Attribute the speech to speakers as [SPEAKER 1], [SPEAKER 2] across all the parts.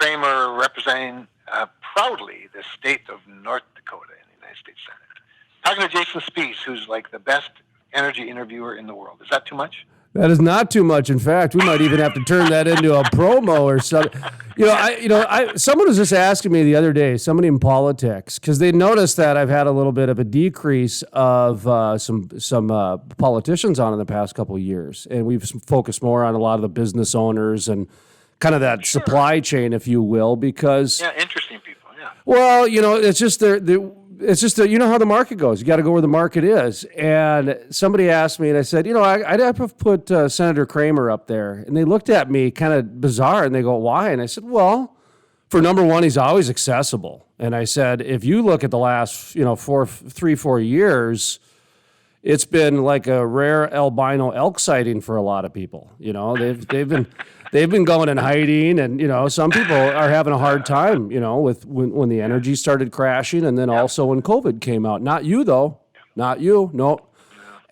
[SPEAKER 1] Cramer, representing proudly the state of North Dakota in the United States Senate. Talking to Jason Spiess, who's like the best energy interviewer in the world. Is that too much?
[SPEAKER 2] That is not too much. In fact, we might even have to turn that into a promo or something. Someone was just asking me the other day, somebody in politics, because they noticed that I've had a little bit of a decrease of some politicians on in the past couple of years, and we've focused more on a lot of the business owners and kind of that supply chain, if you will, because
[SPEAKER 1] interesting people. Yeah.
[SPEAKER 2] Well, it's just it's just that you know how the market goes. You got to go where the market is. And somebody asked me, and I said, I'd have to put Senator Cramer up there. And they looked at me kind of bizarre, and they go, why? And I said, well, for number one, he's always accessible. And I said, if you look at the last 4 years, it's been like a rare albino elk sighting for a lot of people. They've been going and hiding, and some people are having a hard time, with when the energy started crashing, and then also when COVID came out. Not you though, not you. No,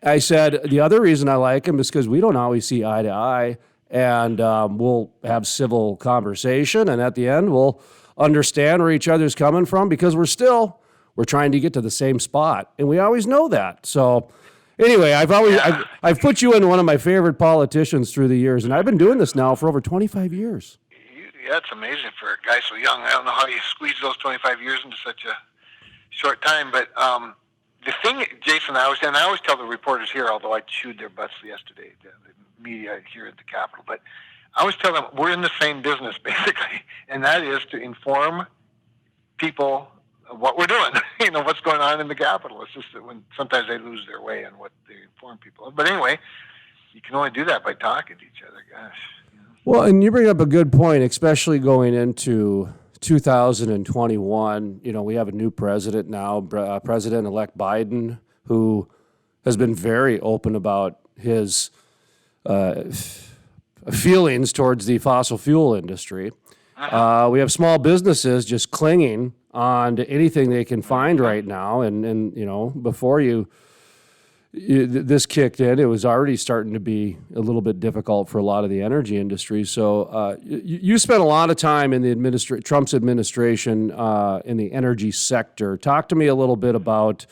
[SPEAKER 2] I said the other reason I like him is because we don't always see eye to eye, and we'll have civil conversation, and at the end we'll understand where each other's coming from because we're trying to get to the same spot, and we always know that. So. Anyway, I've put you in one of my favorite politicians through the years, and I've been doing this now for over 25 years.
[SPEAKER 1] Yeah, it's amazing for a guy so young. I don't know how you squeeze those 25 years into such a short time, but the thing, Jason, I always tell the reporters here, although I chewed their butts yesterday, the media here at the Capitol, but I always tell them we're in the same business, basically, and that is to inform people what we're doing, what's going on in the Capitol. It's just that when sometimes they lose their way on what they inform people of. But anyway, you can only do that by talking to each other, gosh.
[SPEAKER 2] Well, and you bring up a good point, especially going into 2021. We have a new president now, President-elect Biden, who has been very open about his feelings towards the fossil fuel industry. We have small businesses just clinging on to anything they can find right now. And before this kicked in, it was already starting to be a little bit difficult for a lot of the energy industry. So you spent a lot of time in the Trump's administration in the energy sector. Talk to me a little bit about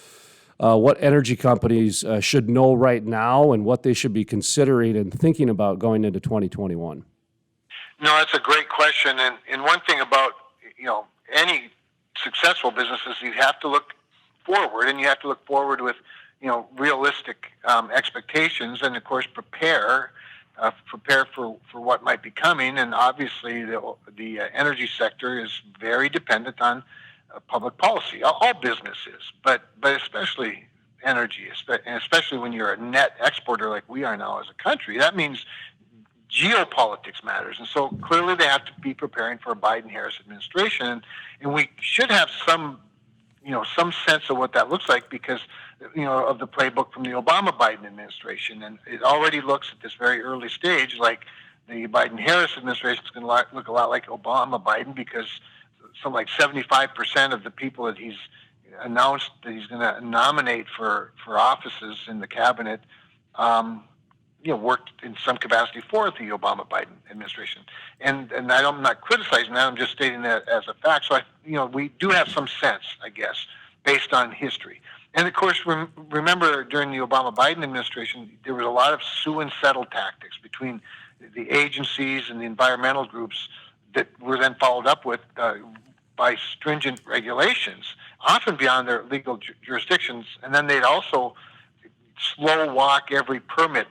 [SPEAKER 2] what energy companies should know right now and what they should be considering and thinking about going into 2021.
[SPEAKER 1] No, that's a great question. And one thing about, any successful businesses, you have to look forward, and you have to look forward with, realistic expectations, and of course prepare for what might be coming. And obviously the energy sector is very dependent on public policy. All businesses, but especially energy, especially when you're a net exporter like we are now as a country. That means geopolitics matters, and so clearly they have to be preparing for a Biden-Harris administration, and we should have some sense of what that looks like because, of the playbook from the Obama-Biden administration, and it already looks at this very early stage like the Biden-Harris administration is going to look a lot like Obama-Biden because something like 75% of the people that he's announced that he's going to nominate for offices in the cabinet worked in some capacity for the Obama-Biden administration. And I'm not criticizing that, I'm just stating that as a fact. So, we do have some sense, I guess, based on history. And, of course, remember during the Obama-Biden administration, there was a lot of sue and settle tactics between the agencies and the environmental groups that were then followed up with by stringent regulations, often beyond their legal jurisdictions. And then they'd also slow walk every permit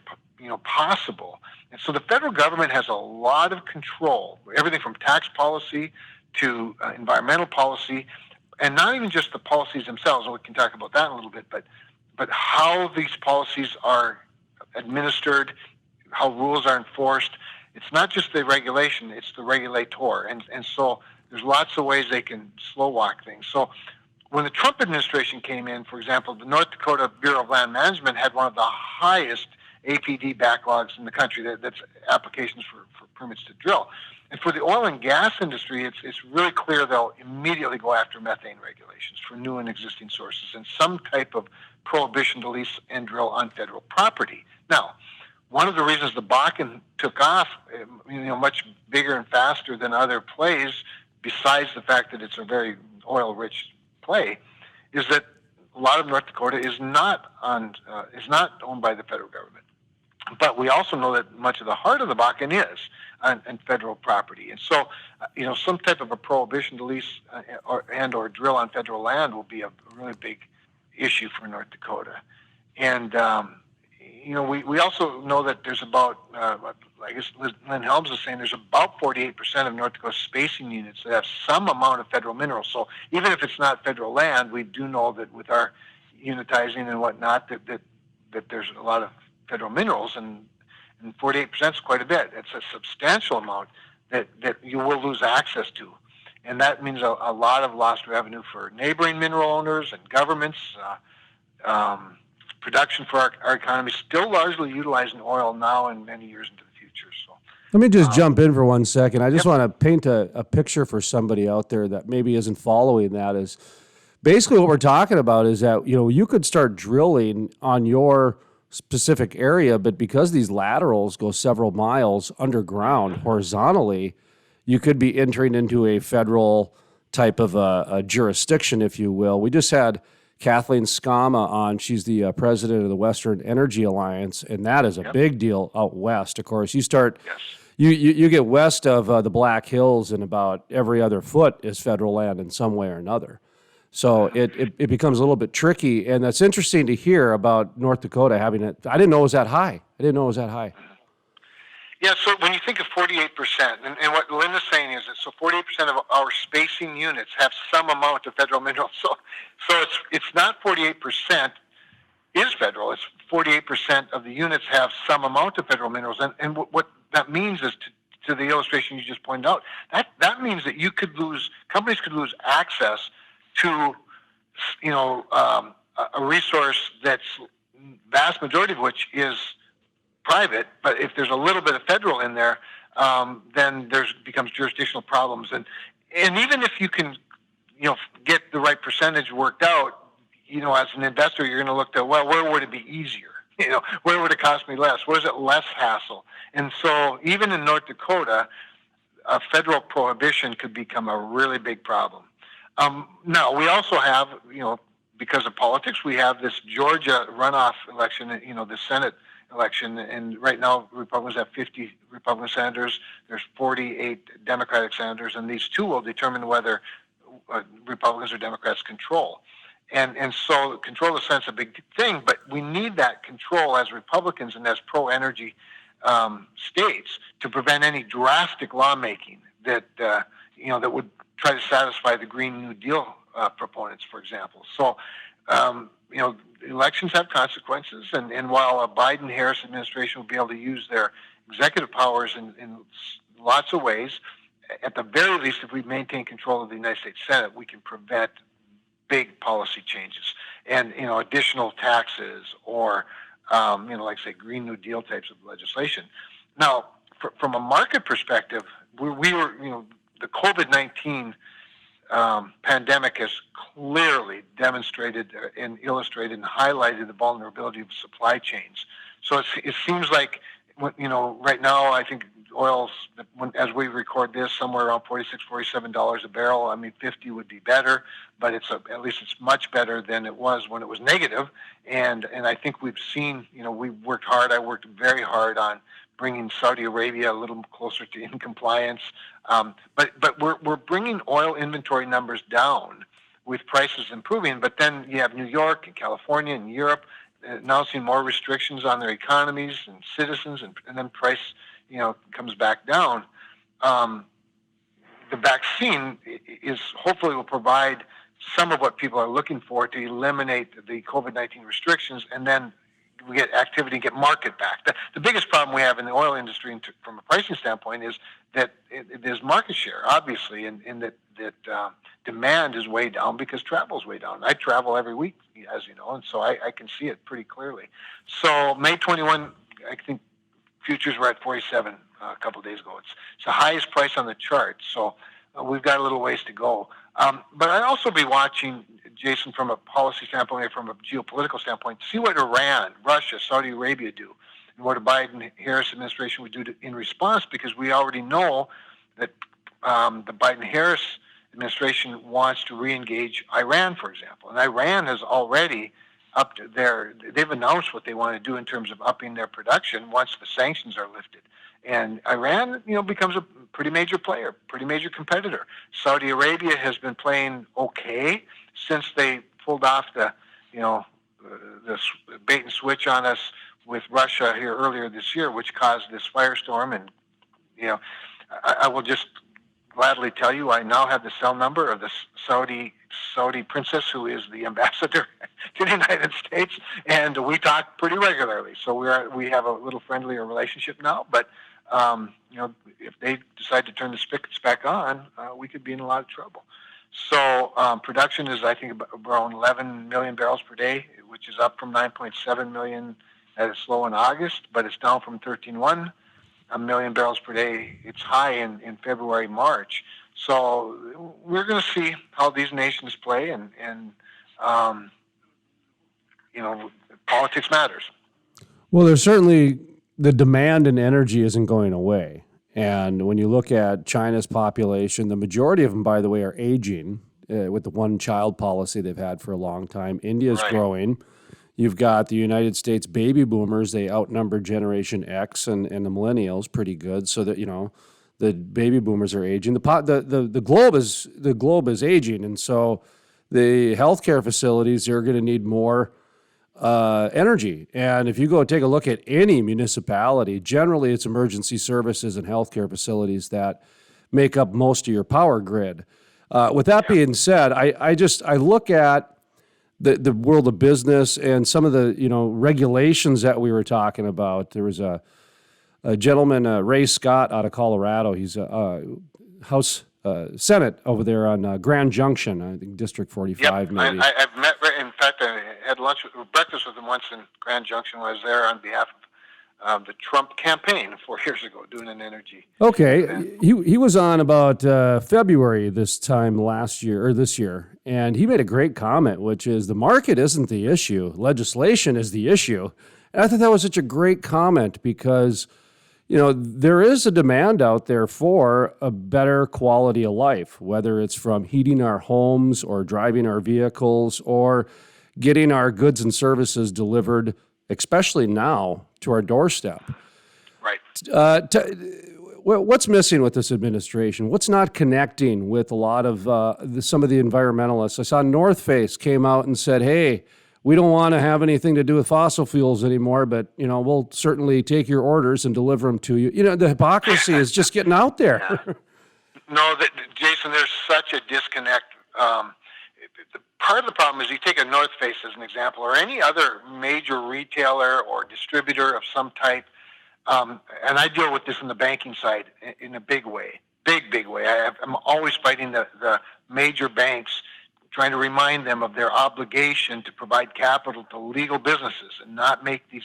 [SPEAKER 1] possible. And so the federal government has a lot of control, everything from tax policy to environmental policy, and not even just the policies themselves, and we can talk about that in a little bit, but how these policies are administered, how rules are enforced. It's not just the regulation, it's the regulator. And so there's lots of ways they can slow walk things. So when the Trump administration came in, for example, the North Dakota Bureau of Land Management had one of the highest APD backlogs in the country. That's applications for permits to drill. And for the oil and gas industry, it's really clear they'll immediately go after methane regulations for new and existing sources and some type of prohibition to lease and drill on federal property. Now, one of the reasons the Bakken took off, much bigger and faster than other plays besides the fact that it's a very oil-rich play, is that a lot of North Dakota is not owned by the federal government. But we also know that much of the heart of the Bakken is on federal property, and so some type of a prohibition to lease or drill on federal land will be a really big issue for North Dakota. And we also know that there's about I guess Lynn Helms is saying there's about 48% of North Dakota's spacing units that have some amount of federal minerals. So even if it's not federal land, we do know that with our unitizing and whatnot, that there's a lot of federal minerals, and 48% is quite a bit. It's a substantial amount that you will lose access to. And that means a lot of lost revenue for neighboring mineral owners and governments, production for our economy, still largely utilizing oil now and many years into the future. So
[SPEAKER 2] let me just jump in for 1 second. I just want to paint a picture for somebody out there that maybe isn't following that. Is basically what we're talking about is that you could start drilling on your specific area, but because these laterals go several miles underground horizontally, you could be entering into a federal type of a jurisdiction, if you will. We just had Kathleen Skama on. She's the president of the Western Energy Alliance, and that is a big deal out west. Of course, you start, you get west of the Black Hills, and about every other foot is federal land in some way or another. So it becomes a little bit tricky, and that's interesting to hear about North Dakota having it. I didn't know it was that high.
[SPEAKER 1] Yeah, so when you think of 48%, and what Lynn is saying is that 48% of our spacing units have some amount of federal minerals. So it's not 48% is federal. It's 48% of the units have some amount of federal minerals. And what that means is, to the illustration you just pointed out, that means that companies could lose access to a resource that's vast majority of which is private, but if there's a little bit of federal in there, then becomes jurisdictional problems. And even if you can get the right percentage worked out, as an investor, you're going to look at, well, where would it be easier? Where would it cost me less? Where is it less hassle? And so even in North Dakota, a federal prohibition could become a really big problem. Now, we also have, because of politics, we have this Georgia runoff election, the Senate election, and right now Republicans have 50 Republican senators. There's 48 Democratic senators, and these two will determine whether Republicans or Democrats control. And so control of the Senate's a big thing, but we need that control as Republicans and as pro-energy states to prevent any drastic lawmaking that that would try to satisfy the Green New Deal proponents, for example. So, elections have consequences, and while a Biden-Harris administration will be able to use their executive powers in lots of ways, at the very least, if we maintain control of the United States Senate, we can prevent big policy changes and additional taxes or like say Green New Deal types of legislation. Now, from a market perspective, we were the COVID-19 pandemic has clearly demonstrated and illustrated and highlighted the vulnerability of supply chains. So it seems like, right now, I think oil's, as we record this, somewhere around $46, $47 a barrel. I mean, 50 would be better, but at least it's much better than it was when it was negative. And I think we've seen, we've worked hard. I worked very hard on bringing Saudi Arabia a little closer to in compliance. But we're bringing oil inventory numbers down with prices improving. But then you have New York and California and Europe announcing more restrictions on their economies and citizens, and then price comes back down. The vaccine hopefully will provide some of what people are looking for to eliminate the COVID-19 restrictions, and then we get activity, get market back. The biggest problem we have in the oil industry from a pricing standpoint is that there's market share, obviously, and that demand is way down because travel is way down. I travel every week, as you know, and so I can see it pretty clearly. So May 21, I think futures were at 47 a couple of days ago. It's the highest price on the chart, so we've got a little ways to go. But I'd also be watching, Jason, from a policy standpoint or from a geopolitical standpoint, to see what Iran, Russia, Saudi Arabia do, and what a Biden-Harris administration would do in response, because we already know that the Biden-Harris administration wants to re-engage Iran, for example. And Iran has already they've announced what they want to do in terms of upping their production once the sanctions are lifted. And Iran, becomes a pretty major player, pretty major competitor. Saudi Arabia has been playing okay since they pulled off the bait and switch on us with Russia here earlier this year, which caused this firestorm. And, I will just gladly tell you, I now have the cell number of the Saudi princess who is the ambassador to the United States, and we talk pretty regularly. So we have a little friendlier relationship now. But if they decide to turn the spigots back on, we could be in a lot of trouble. So production is, I think, around 11 million barrels per day, which is up from 9.7 million at its low in August, but it's down from 13.1 million barrels per day. It's high in February, March. So we're going to see how these nations play, and politics matters.
[SPEAKER 2] Well, there's certainly the demand in energy isn't going away. And when you look at China's population, the majority of them, by the way, are aging with the one-child policy they've had for a long time. India's growing. You've got the United States baby boomers. They outnumber Generation X and the millennials pretty good. So that, the baby boomers are aging. The globe is aging. And so the healthcare facilities are going to need more energy. And if you go take a look at any municipality, generally it's emergency services and healthcare facilities that make up most of your power grid. With that being said, I look at the world of business and some of the regulations that we were talking about. There was a gentleman, Ray Scott, out of Colorado. He's a House Senate over there on Grand Junction, I think District 45 maybe.
[SPEAKER 1] I've met. In fact, I had breakfast with him once in Grand Junction. I was there on behalf of the Trump campaign 4 years ago, doing an energy.
[SPEAKER 2] Okay, event. He was on about February this year, and he made a great comment, which is the market isn't the issue, legislation is the issue. And I thought that was such a great comment because there is a demand out there for a better quality of life, whether it's from heating our homes or driving our vehicles or getting our goods and services delivered, especially now, to our doorstep.
[SPEAKER 1] Right.
[SPEAKER 2] What's missing with this administration? What's not connecting with a lot of some of the environmentalists? I saw North Face came out and said, hey, we don't want to have anything to do with fossil fuels anymore, but, we'll certainly take your orders and deliver them to you. The hypocrisy is just getting out there.
[SPEAKER 1] Yeah. No, Jason, there's such a disconnect. Part of the problem is you take a North Face as an example, or any other major retailer or distributor of some type, and I deal with this in the banking side in a big way, big way. I'm always fighting the major banks, trying to remind them of their obligation to provide capital to legal businesses and not make these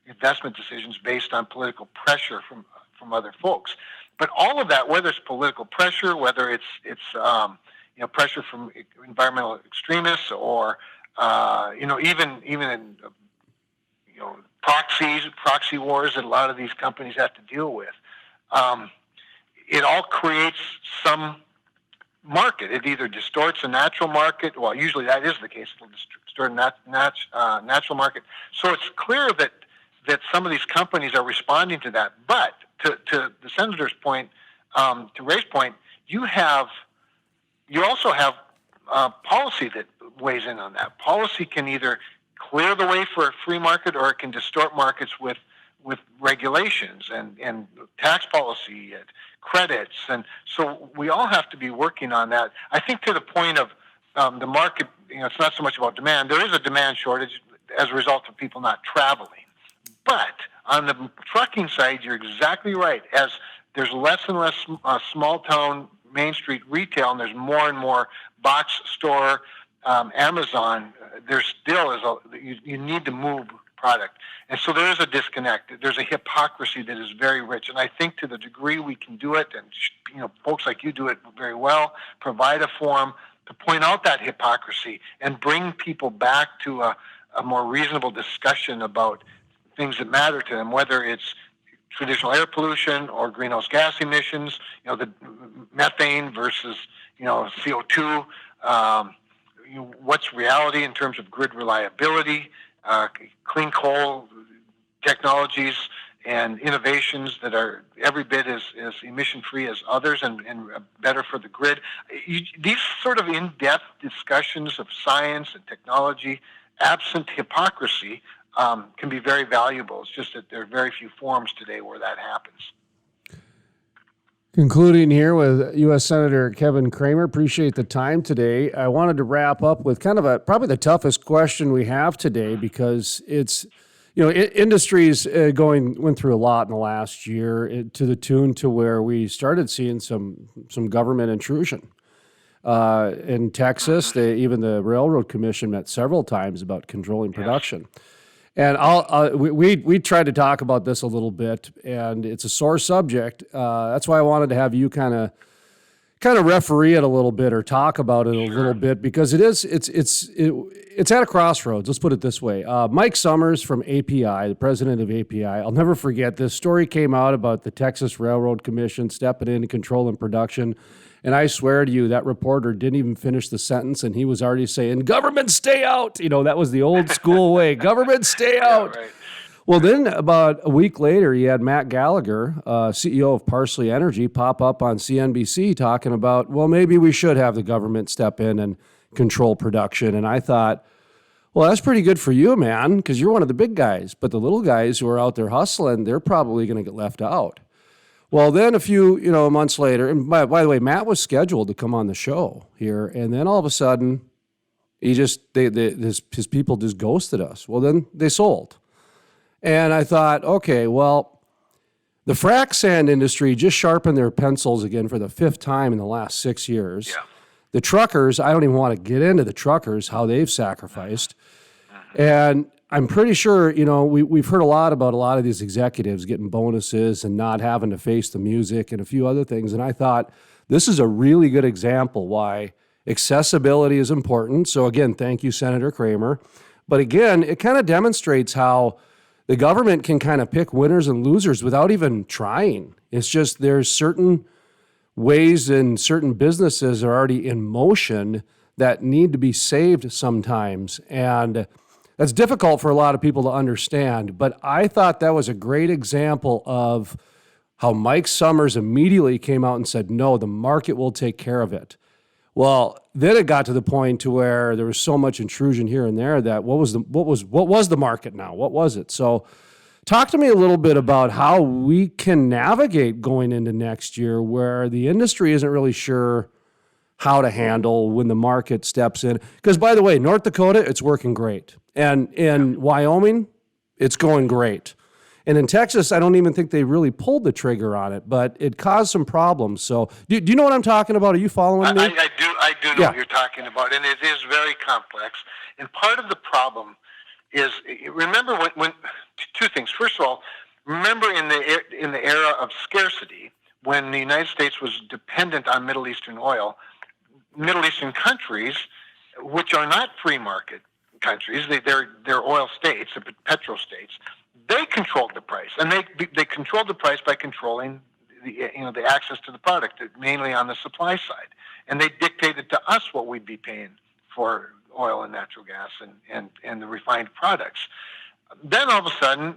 [SPEAKER 1] investment decisions based on political pressure from other folks. But all of that, whether it's political pressure, whether it's pressure from environmental extremists, or even in proxy wars that a lot of these companies have to deal with, it all creates some market. It either distorts a natural market. Well, usually that is the case. It'll distort a natural market. So it's clear that some of these companies are responding to that. But to the senator's point, to Ray's point, you also have policy that weighs in on that. Policy can either clear the way for a free market, or it can distort markets with regulations and tax policy and credits. And so we all have to be working on that. I think to the point of the market, it's not so much about demand. There is a demand shortage as a result of people not traveling. But on the trucking side, you're exactly right. As there's less and less small town Main Street retail, and there's more and more box store, Amazon, there still is you need to move product. And so there is a disconnect. There's a hypocrisy that is very rich. And I think to the degree we can do it, and folks like you do it very well, provide a forum to point out that hypocrisy and bring people back to a more reasonable discussion about things that matter to them, whether it's traditional air pollution or greenhouse gas emissions, the methane versus, CO2, what's reality in terms of grid reliability, clean coal technologies, and innovations that are every bit as emission-free as others and better for the grid. These sort of in-depth discussions of science and technology, absent hypocrisy, can be very valuable. It's just that there are very few forums today where that happens.
[SPEAKER 2] Concluding here with U.S. Senator Kevin Cramer, appreciate the time today. I wanted to wrap up with kind of probably the toughest question we have today, because it's, industries went through a lot in the last year to the tune to where we started seeing some government intrusion. In Texas, even the Railroad Commission met several times about controlling production. And we tried to talk about this a little bit, and it's a sore subject. That's why I wanted to have you kind of referee it a little bit or talk about it a little bit, because it's at a crossroads. Let's put it this way. Mike Sommers from API, the president of API, I'll never forget this story came out about the Texas Railroad Commission stepping in and controlling production. And I swear to you, that reporter didn't even finish the sentence, and he was already saying, "Government, stay out." That was the old school way. Government, stay out. Yeah, right. Well, then about a week later, you had Matt Gallagher, CEO of Parsley Energy, pop up on CNBC talking about, well, maybe we should have the government step in and control production. And I thought, well, that's pretty good for you, man, because you're one of the big guys. But the little guys who are out there hustling, they're probably going to get left out. Well, then a few months later, and by the way, Matt was scheduled to come on the show here, and then all of a sudden, his people just ghosted us. Well, then they sold. And I thought, okay, well, the frac sand industry just sharpened their pencils again for the 5th time in the last 6 years. Yeah. The truckers, I don't even want to get into the truckers, how they've sacrificed. And I'm pretty sure, we've heard a lot about a lot of these executives getting bonuses and not having to face the music and a few other things. And I thought this is a really good example why accessibility is important. So again, thank you, Senator Cramer. But again, it kind of demonstrates how the government can kind of pick winners and losers without even trying. It's just there's certain ways and certain businesses are already in motion that need to be saved sometimes. And that's difficult for a lot of people to understand. But I thought that was a great example of how Mike Sommers immediately came out and said, no, the market will take care of it. Well, then it got to the point to where there was so much intrusion here and there that what was the market now? What was it? So talk to me a little bit about how we can navigate going into next year where the industry isn't really sure how to handle when the market steps in. Because by the way, North Dakota, it's working great. And in Wyoming, it's going great. And in Texas, I don't even think they really pulled the trigger on it, but it caused some problems. So do you know what I'm talking about? Are you following me?
[SPEAKER 1] I do know what you're talking about, and it is very complex. And part of the problem is, remember when two things. First of all, remember in the era of scarcity, when the United States was dependent on Middle Eastern oil, Middle Eastern countries, which are not free market countries, they're oil states, they're petro states. They controlled the price, and they controlled the price by controlling the access to the product, mainly on the supply side. And they dictated to us what we'd be paying for oil and natural gas and the refined products. Then all of a sudden,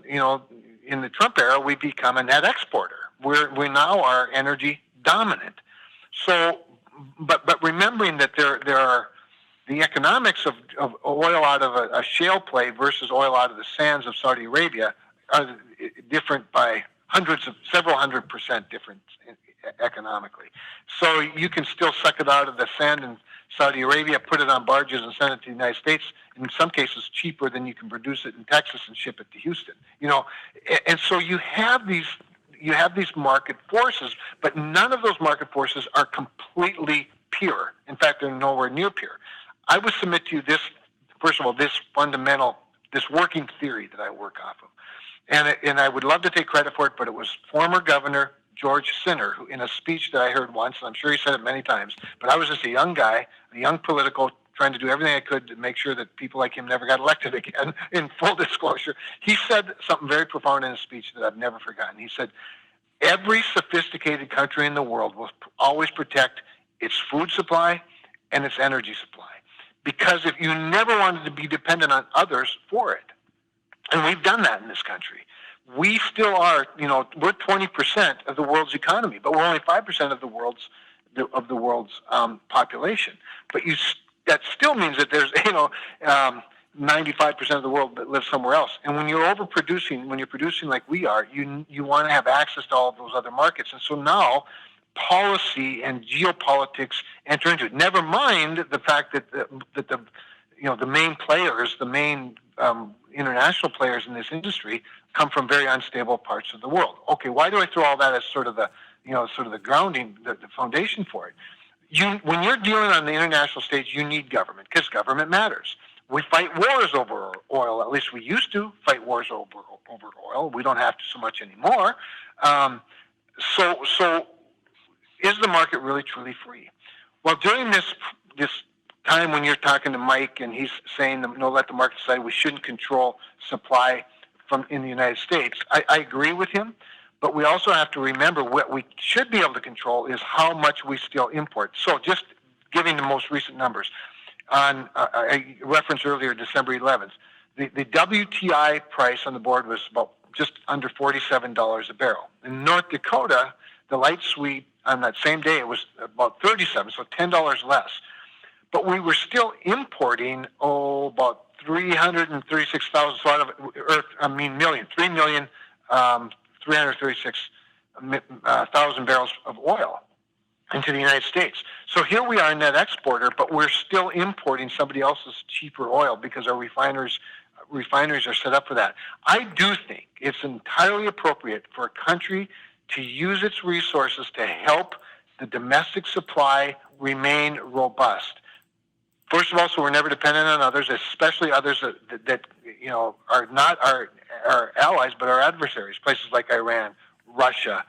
[SPEAKER 1] in the Trump era, we become a net exporter. We now are energy dominant. So, but remembering that there are the economics of oil out of a shale play versus oil out of the sands of Saudi Arabia are different by several hundred percent different economically. So you can still suck it out of the sand in Saudi Arabia, put it on barges and send it to the United States, in some cases cheaper than you can produce it in Texas and ship it to Houston. And so you have these market forces, but none of those market forces are completely pure. In fact, they're nowhere near pure. I would submit to you this, first of all, this working theory that I work off of. And I would love to take credit for it, but it was former Governor George Sinner, who in a speech that I heard once, and I'm sure he said it many times, but I was just a young guy, a young political trying to do everything I could to make sure that people like him never got elected again, in full disclosure. He said something very profound in his speech that I've never forgotten. He said, every sophisticated country in the world will always protect its food supply and its energy supply. Because if you never wanted to be dependent on others for it, and we've done that in this country, we still are, we're 20% of the world's economy, but we're only 5% of the world's population. But that still means that there's 95% of the world that lives somewhere else. And when you're overproducing, when you're producing like we are, you want to have access to all of those other markets. And so now policy and geopolitics enter into it. Never mind the fact that the main players, the main international players in this industry come from very unstable parts of the world. Okay, why do I throw all that as sort of the grounding, the foundation for it? When you're dealing on the international stage, you need government because government matters. We fight wars over oil. At least we used to fight wars over oil. We don't have to so much anymore. So is the market really truly free? Well, during this time when you're talking to Mike and he's saying, let the market decide, we shouldn't control supply in the United States, I agree with him. But we also have to remember what we should be able to control is how much we still import. So just giving the most recent numbers. I referenced earlier December 11th. The WTI price on the board was about just under $47 a barrel. In North Dakota, the light sweet on that same day, it was about $37, so $10 less. But we were still importing, about 336,000, so out of, million, 336,000 barrels of oil into the United States. So here we are a net exporter, but we're still importing somebody else's cheaper oil because our refineries are set up for that. I do think it's entirely appropriate for a country to use its resources to help the domestic supply remain robust. First of all, so we're never dependent on others, especially others that are not our allies but our adversaries, places like Iran, Russia,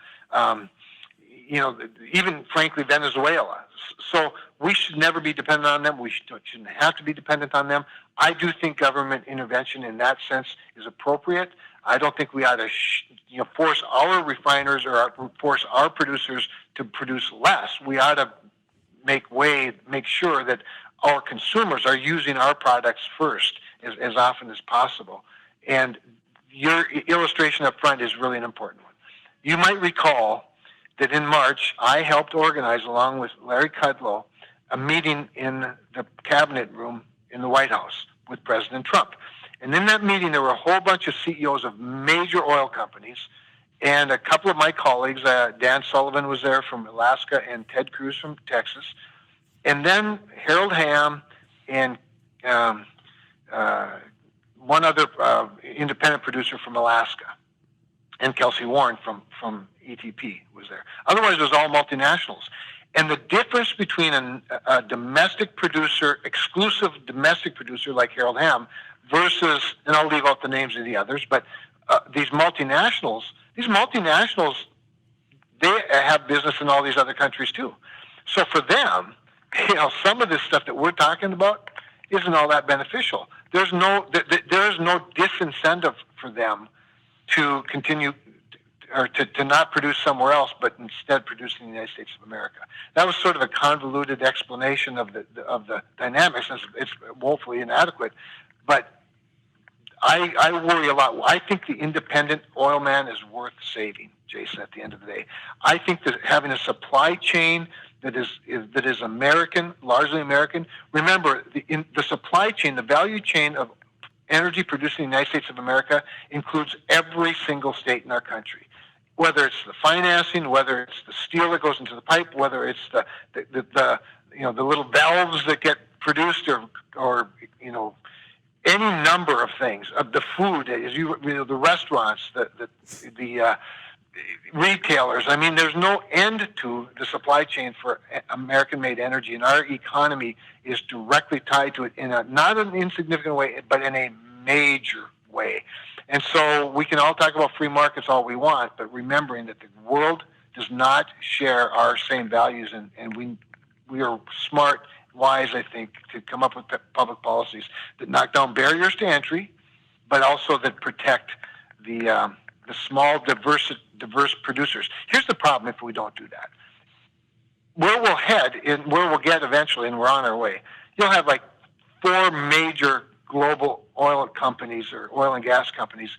[SPEAKER 1] even frankly Venezuela. So we should never be dependent on them. We shouldn't have to be dependent on them. I do think government intervention in that sense is appropriate. I don't think we ought to force our refiners or force our producers to produce less. We ought to make sure that our consumers are using our products first as often as possible. And your illustration up front is really an important one. You might recall that in March, I helped organize, along with Larry Kudlow, a meeting in the cabinet room in the White House with President Trump. And in that meeting, there were a whole bunch of CEOs of major oil companies, and a couple of my colleagues, Dan Sullivan was there from Alaska and Ted Cruz from Texas, and then Harold Hamm and one other independent producer from Alaska, and Kelsey Warren from ETP was there. Otherwise, it was all multinationals. And the difference between a domestic producer, exclusive domestic producer like Harold Hamm, versus, and I'll leave out the names of the others, but these multinationals, they have business in all these other countries too. So for them, some of this stuff that we're talking about isn't all that beneficial. There's no disincentive for them to continue or to not produce somewhere else, but instead produce in the United States of America. That was sort of a convoluted explanation of the dynamics. It's woefully inadequate, but I worry a lot. I think the independent oil man is worth saving, Jason, at the end of the day. I think that having a supply chain that is American, largely American. Remember, the supply chain, the value chain of energy produced in the United States of America includes every single state in our country. Whether it's the financing, whether it's the steel that goes into the pipe, whether it's the little valves that get produced, or any number of things, of the food, the restaurants, the retailers. I mean, there's no end to the supply chain for American-made energy, and our economy is directly tied to it in not an insignificant way, but in a major way. And so we can all talk about free markets all we want, but remembering that the world does not share our same values, and we are smart wise, I think, to come up with public policies that knock down barriers to entry, but also that protect the small, diverse producers. Here's the problem if we don't do that. Where we'll head, and where we'll get eventually, and we're on our way, you'll have like 4 major global oil companies or oil and gas companies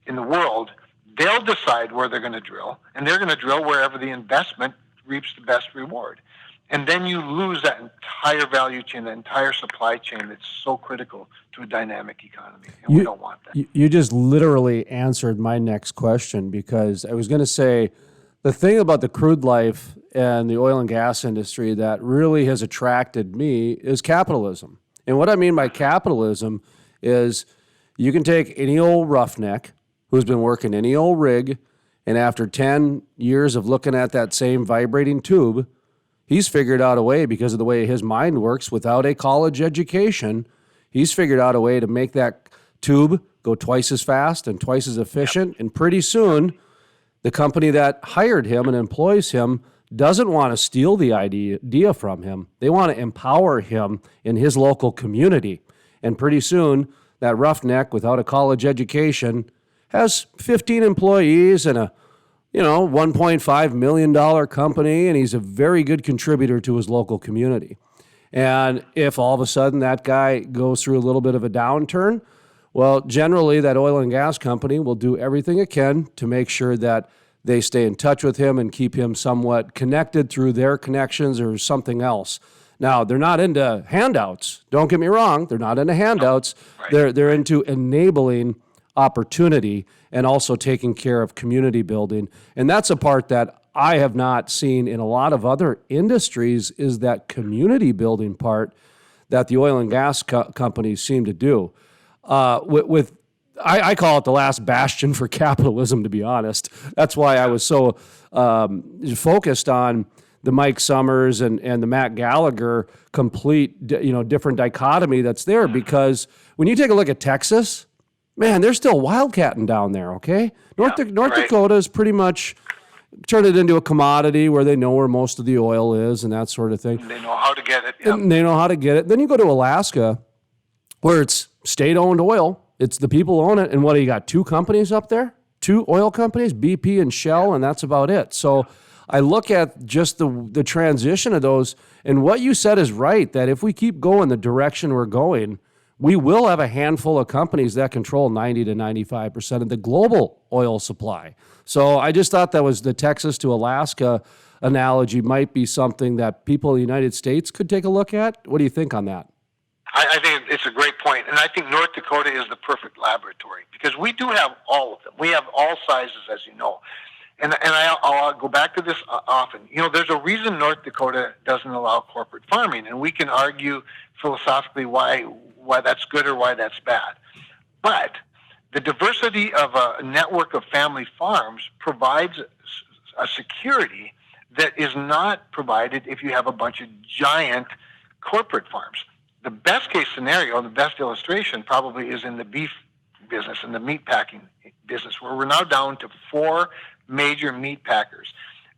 [SPEAKER 1] in the world. They'll decide where they're going to drill, and they're going to drill wherever the investment reaps the best reward. And then you lose that entire value chain, the entire supply chain that's so critical to a dynamic economy. And we don't want that.
[SPEAKER 2] You just literally answered my next question, because I was going to say the thing about the crude life and the oil and gas industry that really has attracted me is capitalism. And what I mean by capitalism is you can take any old roughneck who's been working any old rig, and after 10 years of looking at that same vibrating tube, he's figured out a way, because of the way his mind works without a college education, he's figured out a way to make that tube go twice as fast and twice as efficient. And pretty soon, the company that hired him and employs him doesn't want to steal the idea from him. They want to empower him in his local community. And pretty soon, that roughneck without a college education has 15 employees and a $1.5 million company, and he's a very good contributor to his local community. And if all of a sudden that guy goes through a little bit of a downturn, well, generally that oil and gas company will do everything it can to make sure that they stay in touch with him and keep him somewhat connected through their connections or something else. Now, they're not into handouts. Don't get me wrong. They're not into handouts. Right. They're into enabling opportunity and also taking care of community building. And that's a part that I have not seen in a lot of other industries, is that community building part that the oil and gas companies seem to do. I call it the last bastion for capitalism, to be honest. That's why I was so focused on the Mike Sommers and the Matt Gallagher complete, different dichotomy that's there. Because when you take a look at Texas, man, they're still wildcatting down there, okay? North Dakota is pretty much turned it into a commodity where they know where most of the oil is and that sort of thing.
[SPEAKER 1] And they know how to get it. Yep.
[SPEAKER 2] And they know how to get it. Then you go to Alaska, where it's state-owned oil. It's the people own it. And what do you got, 2 companies up there? 2 oil companies, BP and Shell, and that's about it. So I look at just the transition of those, and what you said is right, that if we keep going the direction we're going, we will have a handful of companies that control 90 to 95% of the global oil supply. So I just thought that was the Texas to Alaska analogy might be something that people in the United States could take a look at. What do you think on that?
[SPEAKER 1] I think it's a great point. And I think North Dakota is the perfect laboratory, because we do have all of them. We have all sizes, as you know. And I'll go back to this often. There's a reason North Dakota doesn't allow corporate farming, and we can argue philosophically why that's good or why that's bad. But the diversity of a network of family farms provides a security that is not provided if you have a bunch of giant corporate farms. The best case scenario, the best illustration probably is in the beef business and the meat packing business, where we're now down to 4 major meat packers.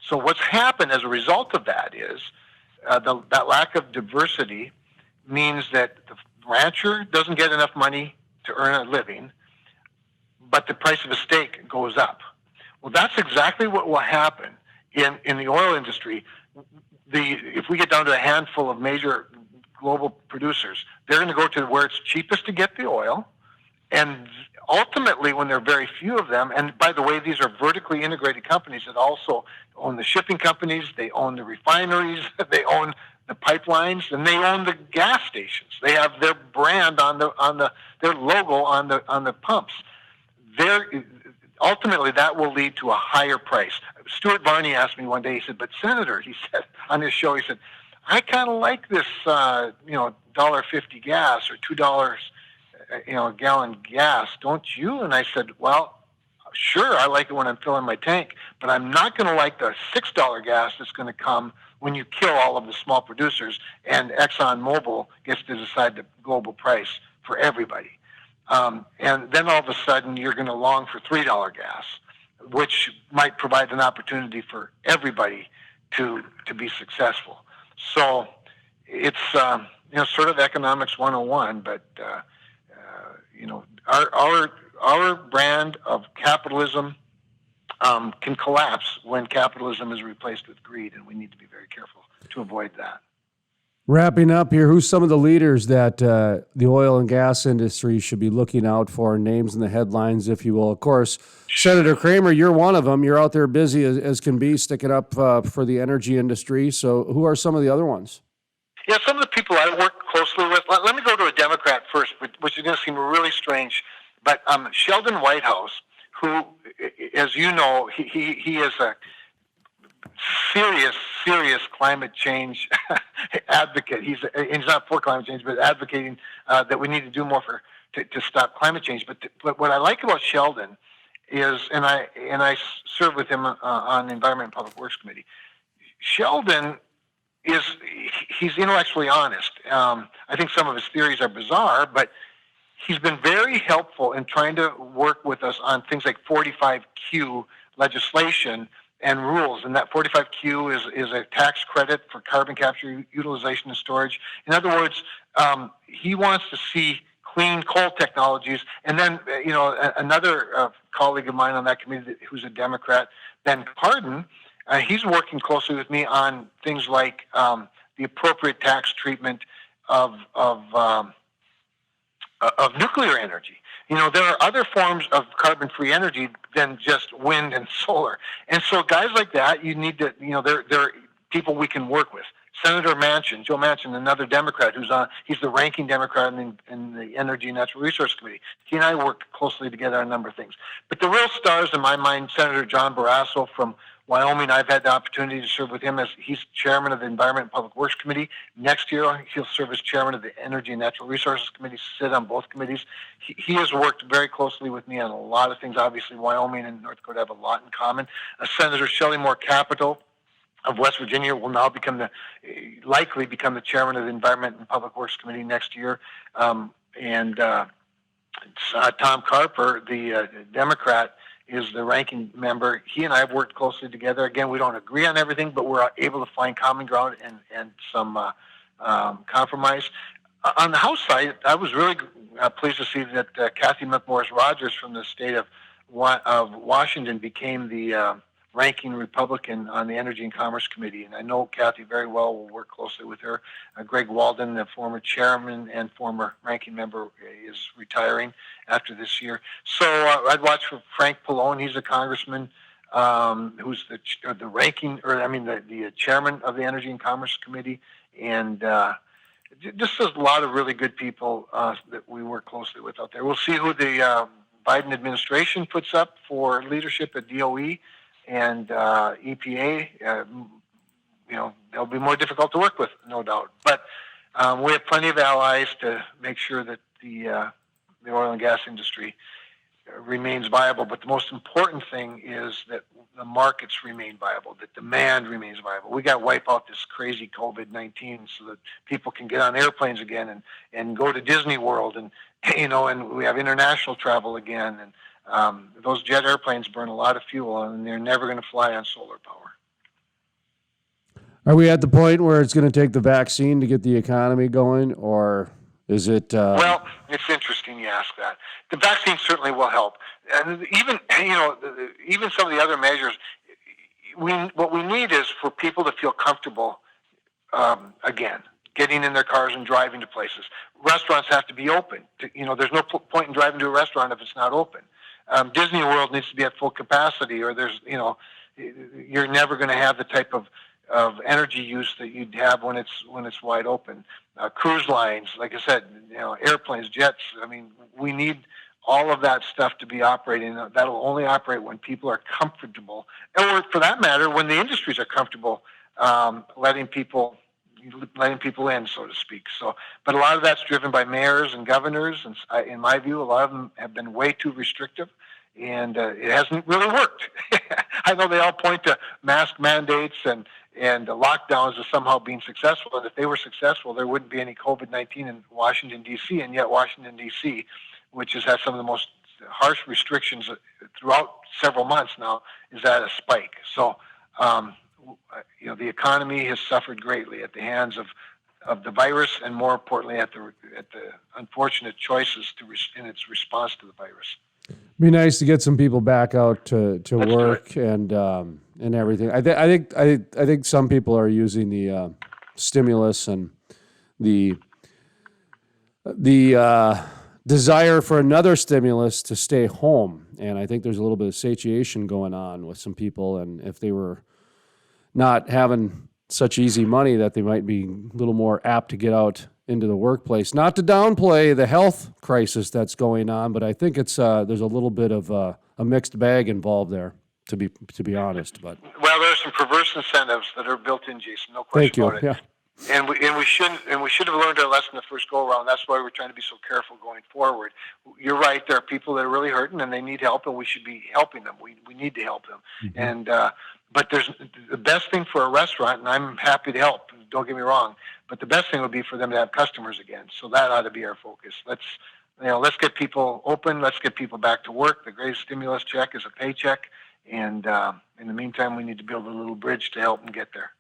[SPEAKER 1] So what's happened as a result of that is that lack of diversity means that the rancher doesn't get enough money to earn a living, but the price of a steak goes up. Well, that's exactly what will happen in the oil industry. If we get down to a handful of major global producers, they're going to go to where it's cheapest to get the oil. And ultimately, when there are very few of them, and by the way, these are vertically integrated companies that also own the shipping companies, they own the refineries, they own the pipelines, and they own the gas stations. They have their brand on their logo on the pumps. Ultimately, that will lead to a higher price. Stuart Varney asked me one day, he said, "But Senator," he said on his show, he said, "I kind of like this, $1.50 gas or $2, a gallon gas, don't you?" And I said, "Well, sure, I like it when I'm filling my tank, but I'm not going to like the $6 gas that's going to come when you kill all of the small producers and ExxonMobil gets to decide the global price for everybody. And then all of a sudden you're going to long for $3 gas, which might provide an opportunity for everybody to be successful." So, it's sort of economics 101, but our brand of capitalism can collapse when capitalism is replaced with greed, and we need to be very careful to avoid that.
[SPEAKER 2] Wrapping up here, who's some of the leaders that the oil and gas industry should be looking out for? Names in the headlines, if you will. Of course, Senator Cramer, you're one of them. You're out there busy as can be, sticking up for the energy industry. So who are some of the other ones?
[SPEAKER 1] Yeah, some of the people I work closely with. Let me go to a Democrat first, which is going to seem really strange. But Sheldon Whitehouse, who, as you know, he is a serious climate change advocate. He's not for climate change, but advocating that we need to do more to stop climate change. But what I like about Sheldon is, and I serve with him on the Environment and Public Works Committee. Sheldon he's intellectually honest. I think some of his theories are bizarre, but he's been very helpful in trying to work with us on things like 45Q legislation and rules. And that 45Q is a tax credit for carbon capture, utilization, and storage. In other words, he wants to see clean coal technologies. And then, another colleague of mine on that committee who's a Democrat, Ben Cardin, he's working closely with me on things like the appropriate tax treatment of nuclear energy. There are other forms of carbon-free energy than just wind and solar. And so guys like that, you need to, they're people we can work with. Senator Manchin, Joe Manchin, another Democrat he's the ranking Democrat in the Energy and Natural Resource Committee. He and I work closely together on a number of things. But the real stars in my mind, Senator John Barrasso from Wyoming, I've had the opportunity to serve with him as he's chairman of the Environment and Public Works Committee. Next year, he'll serve as chairman of the Energy and Natural Resources Committee, sit on both committees. He has worked very closely with me on a lot of things. Obviously, Wyoming and North Dakota have a lot in common. Senator Shelley Moore Capito of West Virginia will now likely become the chairman of the Environment and Public Works Committee next year. Tom Carper, the Democrat, is the ranking member. He and I have worked closely together. Again, we don't agree on everything, but we're able to find common ground and some compromise. On the House side, I was really pleased to see that Kathy McMorris Rogers from the state of Washington became the ranking Republican on the Energy and Commerce Committee. And I know Kathy very well. We'll work closely with her. Greg Walden, the former chairman and former ranking member, is retiring after this year. So I'd watch for Frank Pallone. He's a congressman who's the chairman of the Energy and Commerce Committee. And just a lot of really good people that we work closely with out there. We'll see who the Biden administration puts up for leadership at DOE. And EPA, they'll be more difficult to work with, no doubt. But we have plenty of allies to make sure that the oil and gas industry remains viable. But the most important thing is that the markets remain viable, that demand remains viable. We got to wipe out this crazy COVID-19 so that people can get on airplanes again and go to Disney World and we have international travel again. And those jet airplanes burn a lot of fuel, and they're never going to fly on solar power.
[SPEAKER 2] Are we at the point where it's going to take the vaccine to get the economy going, or is it?
[SPEAKER 1] Well, it's interesting you ask that. The vaccine certainly will help, and even some of the other measures. What we need is for people to feel comfortable again, getting in their cars and driving to places. Restaurants have to be open. There's no point in driving to a restaurant if it's not open. Disney World needs to be at full capacity, or you're never going to have the type of energy use that you'd have when it's wide open. Cruise lines, like I said, airplanes, jets. I mean, we need all of that stuff to be operating. That'll only operate when people are comfortable, or for that matter, when the industries are comfortable letting people in, so to speak. So, but a lot of that's driven by mayors and governors, and in my view, a lot of them have been way too restrictive, and it hasn't really worked. I know they all point to mask mandates and lockdowns as somehow being successful, and if they were successful, there wouldn't be any COVID-19 in Washington, D.C., and yet Washington, D.C., which has had some of the most harsh restrictions throughout several months now, is at a spike. So, the economy has suffered greatly at the hands of of the virus, and more importantly, at the unfortunate choices in its response to the virus.
[SPEAKER 2] Be nice to get some people back out to work and everything. I think some people are using the stimulus and the desire for another stimulus to stay home, and I think there's a little bit of satiation going on with some people, and if they were not having such easy money, that they might be a little more apt to get out into the workplace. Not to downplay the health crisis that's going on, but I think it's there's a little bit of a mixed bag involved there, to be honest. But
[SPEAKER 1] well, there are some perverse incentives that are built in, Jason. No question about it.
[SPEAKER 2] Yeah.
[SPEAKER 1] And we should have learned our lesson the first go around. That's why we're trying to be so careful going forward. You're right. There are people that are really hurting and they need help, and we should be helping them. We need to help them. Mm-hmm. And but there's the best thing for a restaurant, and I'm happy to help. Don't get me wrong. But the best thing would be for them to have customers again. So that ought to be our focus. Let's get people open. Let's get people back to work. The greatest stimulus check is a paycheck. And in the meantime, we need to build a little bridge to help them get there.